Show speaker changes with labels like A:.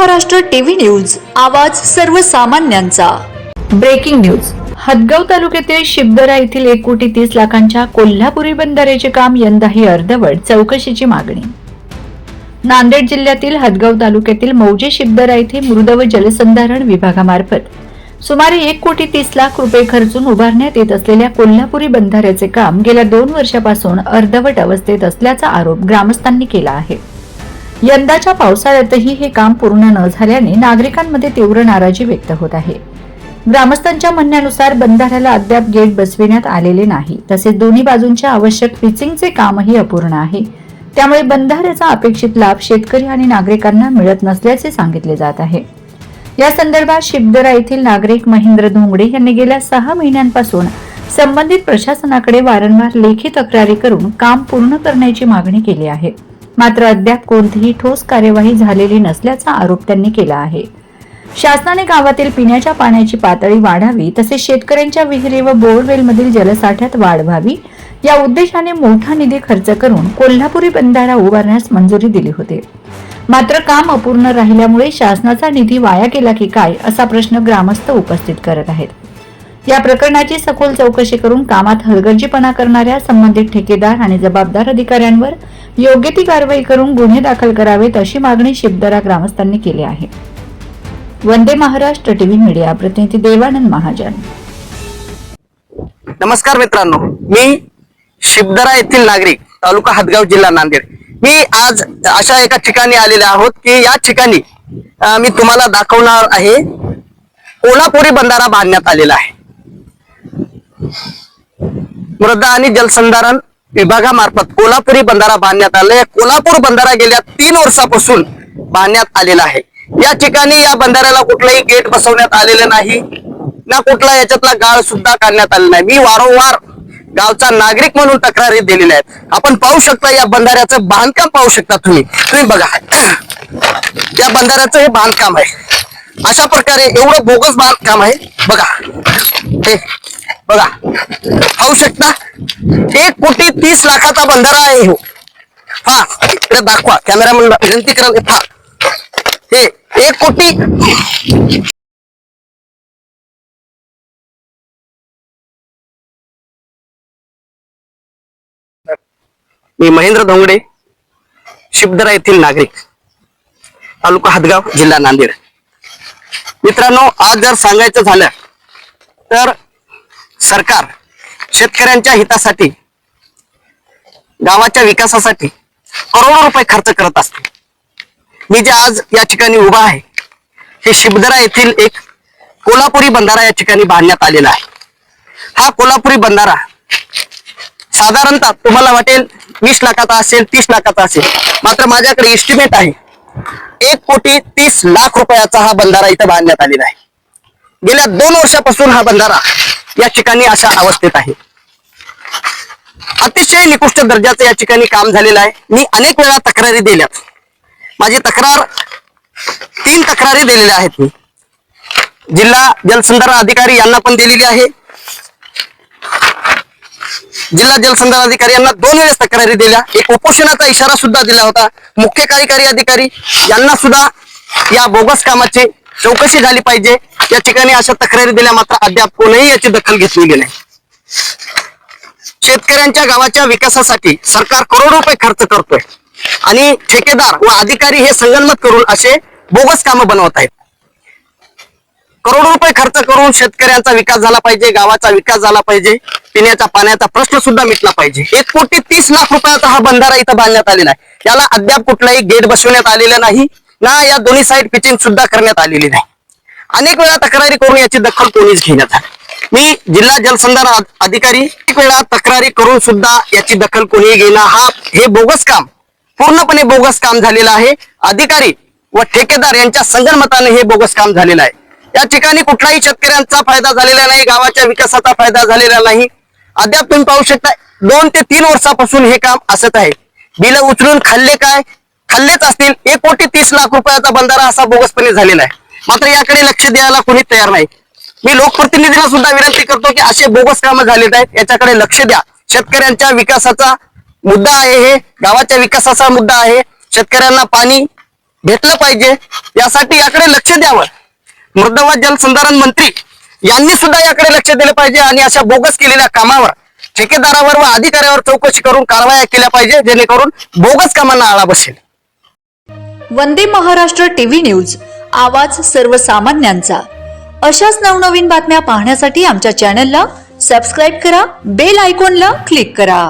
A: Maharashtra TV news, आवाज सर्वसामान्यांचा।
B: Breaking news. Hadgaon तालुक्यातील शिबदरा येथील 1,30,00,000च्या कोल्हापुरी बंधाऱ्याचे काम यंदाही अर्धवट, चौकशीची मागणी। नांदेड जिल्ह्यातील हदगाव तालुक्यातील मौजे शिबदरा येथे मृद व जलसंधारण विभागामार्फत सुमारे 1,30,00,000 रुपये खर्चून उभारण्यात येत असलेल्या कोल्हापुरी बंधाऱ्याचे काम गेल्या 2 वर्षापासून अर्धवट अवस्थेत असल्याचा आरोप ग्रामस्थांनी केला आहे। यंदाच्या पावसाळ्यातही हे काम पूर्ण न झाल्याने नागरिकांमध्ये तीव्र नाराजी व्यक्त होत आहे। ग्रामस्थांच्या म्हणण्यानुसार बंधाऱ्याला अद्याप गेट बसविण्यात आलेले नाही, तसेच दोन्ही बाजूंच्या आवश्यक पिचिंगचे कामही अपूर्ण आहे। त्यामुळे बंधाऱ्याचा अपेक्षित लाभ शेतकरी आणि नागरिकांना मिळत नसल्याचे सांगितले जात आहे। या संदर्भात शिबदरा येथील नागरिक महेंद्र धोंगडे यांनी गेल्या 6 महिन्यांपासून संबंधित प्रशासनाकडे वारंवार लेखी तक्रारी करून काम पूर्ण करण्याची मागणी केली आहे। मात्र अद्याप कोणतीही ठोस कार्यवाही झालेली नसल्याचा आरोप त्यांनी केला आहे। शासनाने गावातील पिण्याच्या पाण्याची पातळी वाढावी, तसेच शेतकऱ्यांच्या विहिरी व बोरवेलमधील जलसाठ्यात वाढ व्हावी या उद्देशाने मोठा निधी खर्च करून कोल्हापुरी बंधारा उभारण्यास मंजुरी दिली होती। मात्र काम अपूर्ण राहिल्यामुळे शासनाचा निधी वाया गेला की काय असा प्रश्न ग्रामस्थ उपस्थित करत आहेत। या प्रकरणाची सखोल चौकशी करून कामात हलगर्जीपणा करणाऱ्या संबंधित ठेकेदार आणि जबाबदार अधिकाऱ्यांवर योग्य ती कारवाई करून गुन्हे दाखल करावेत अशी मागणी शिबदरा ग्रामस्थांनी केली आहे। वंदे महाराष्ट्र टीव्ही मीडिया प्रतिनिधी देवानंद महाजन।
C: नमस्कार मित्रांनो, मी शिबदरा येथील नागरिक, तालुका हदगाव, जिल्हा नांदेड। मी आज अशा एका ठिकाणी आलेले आहोत की या ठिकाणी मी तुम्हाला दाखवणार आहे कोल्हापुरी बंधारा बांधण्यात आलेला आहे। मृदा आणि जलसंधारण विभागामार्फत कोल्हापुरी बंधारा बांधण्यात आले। कोल्हापूर बंधारा गेल्या 3 वर्षापासून बांधण्यात आलेला आहे। या ठिकाणी या बंधाऱ्याला कुठलाही गेट बसवण्यात आलेलं नाही, ना कुठला याच्यातला गाळ सुद्धा काढण्यात आलेला नाही। मी वारंवार गावचा नागरिक म्हणून तक्रारी दिलेल्या आहेत। आपण पाहू शकता या बंधाऱ्याचं बांधकाम पाहू शकता तुम्ही बघा, या बंधाऱ्याचं हे बांधकाम आहे। अशा प्रकारे एवढं बोगस बांधकाम आहे। बघा हे बघा, पाहू शकता 1,30,00,000चा बंधारा आहे। हो हा, इकडे दाखवा कॅमेरामॅन, विनंती कराल। हा हे 1 कोटी मी महेंद्र धोंगडे, शिबदरा येथील नागरिक, तालुका हदगाव, जिल्हा नांदेड। मित्रांनो, आज जर सांगायचं झालं तर सरकार शेतकऱ्यांच्या हितासाठी, गावाच्या विकासासाठी करोडो रुपये खर्च करत असते। मी जे आज या ठिकाणी उभा आहे हे शिबदरा येथील एक कोल्हापुरी बंधारा या ठिकाणी बांधण्यात आलेला आहे। हा कोल्हापुरी बंधारा साधारणतः तुम्हाला वाटेल 20 लाखाचा असेल, 30 लाखाचा असेल, मात्र माझ्याकडे एस्टिमेट आहे 1,30,00,000 रुपयाचा हा बंधारा इथं बांधण्यात आलेला आहे। गेल्या 2 वर्षापासून हा बंधारा या ठिकाणी अशा अवस्थेत आहे। अतिशय निकृष्ट दर्जाचं या ठिकाणी काम झालेलं आहे। मी अनेक वेळा तक्रारी दिल्यात। माझी तक्रार 3 तक्रारी दिलेल्या आहेत। मी जिल्हा जलसंधारण अधिकारी यांना पण दिलेली आहे। जिल्हा जलसंधारण अधिकारी यांना 2 वेळेस तक्रारी दिल्या। एक उपोषणाचा इशारा सुद्धा दिला होता। मुख्य कार्यकारी अधिकारी यांना सुद्धा या बोगस कामाची चौकशी झाली पाहिजे या ठिकाणी अशा तक्रारी दिल्या, मात्र अद्याप कोणीही याची दखल घेतलेली नाही। शेतकऱ्यांच्या गावाच्या विकासासाठी सरकार करोडो रुपये खर्च करतोय आणि ठेकेदार व अधिकारी हे संगनमत करून असे बोगस कामं बनवत आहेत। करोडो रुपये खर्च करून शेतकऱ्यांचा विकास झाला पाहिजे, गावाचा विकास झाला पाहिजे, पिण्याच्या पाण्याचा प्रश्न सुद्धा मिटला पाहिजे। 1,30,00,000 रुपयाचा हा बंधारा इथं बांधण्यात आलेला आहे। याला अद्याप कुठलाही गेट बसवण्यात आलेला नाही, ना या दोन्ही साईड पिचिंग सुद्धा करण्यात आलेली नाही। अनेक वेळा तक्रारी करून याची दखल कोणीच घेण्यात आली। मी जिल्हा जलसंधारण अधिकारी अनेक वेळा तक्रारी करून सुद्धा याची दखल कोणी घेणं, हे बोगस काम, पूर्णपणे बोगस काम झालेलं आहे। अधिकारी व ठेकेदार यांच्या संगनमताने हे बोगस काम झालेलं आहे। या ठिकाणी कुठलाही शेतकऱ्यांचा फायदा झालेला नाही, गावाच्या विकासाचा फायदा झालेला नाही। अद्याप तुम्ही पाहू शकता 2 ते 3 वर्षापासून हे काम असत आहे। बिल उचलून खाल्लेच असतील। 1,30,00,000 रुपयाचा बंधारा असा बोगसपणे झालेला आहे, मात्र याकडे लक्ष द्यायला कोणी तयार नाही। मी लोकप्रतिनिधींना सुद्धा विनंती करतो की असे बोगस कामं झालेले आहेत, याच्याकडे लक्ष द्या। शेतकऱ्यांच्या विकासाचा मुद्दा आहे, हे गावाच्या विकासाचा मुद्दा आहे। शेतकऱ्यांना पाणी भेटलं पाहिजे, यासाठी याकडे लक्ष द्यावं. मृदा व जलसंधारण मंत्री यांनी सुद्धा याकडे लक्ष दिलं पाहिजे आणि अशा बोगस केलेल्या कामावर ठेकेदारावर व अधिकाऱ्यावर चौकशी करून कारवाया केल्या पाहिजे, जेणेकरून बोगस कामांना आळा बसेल.
A: वंदे महाराष्ट्र टीव्ही न्यूज, आवाज सर्वसामान्यांचा. अशाच नवनवीन बातम्या पाहण्यासाठी आमच्या चॅनलला सबस्क्राईब करा, बेल आयकॉनला क्लिक करा.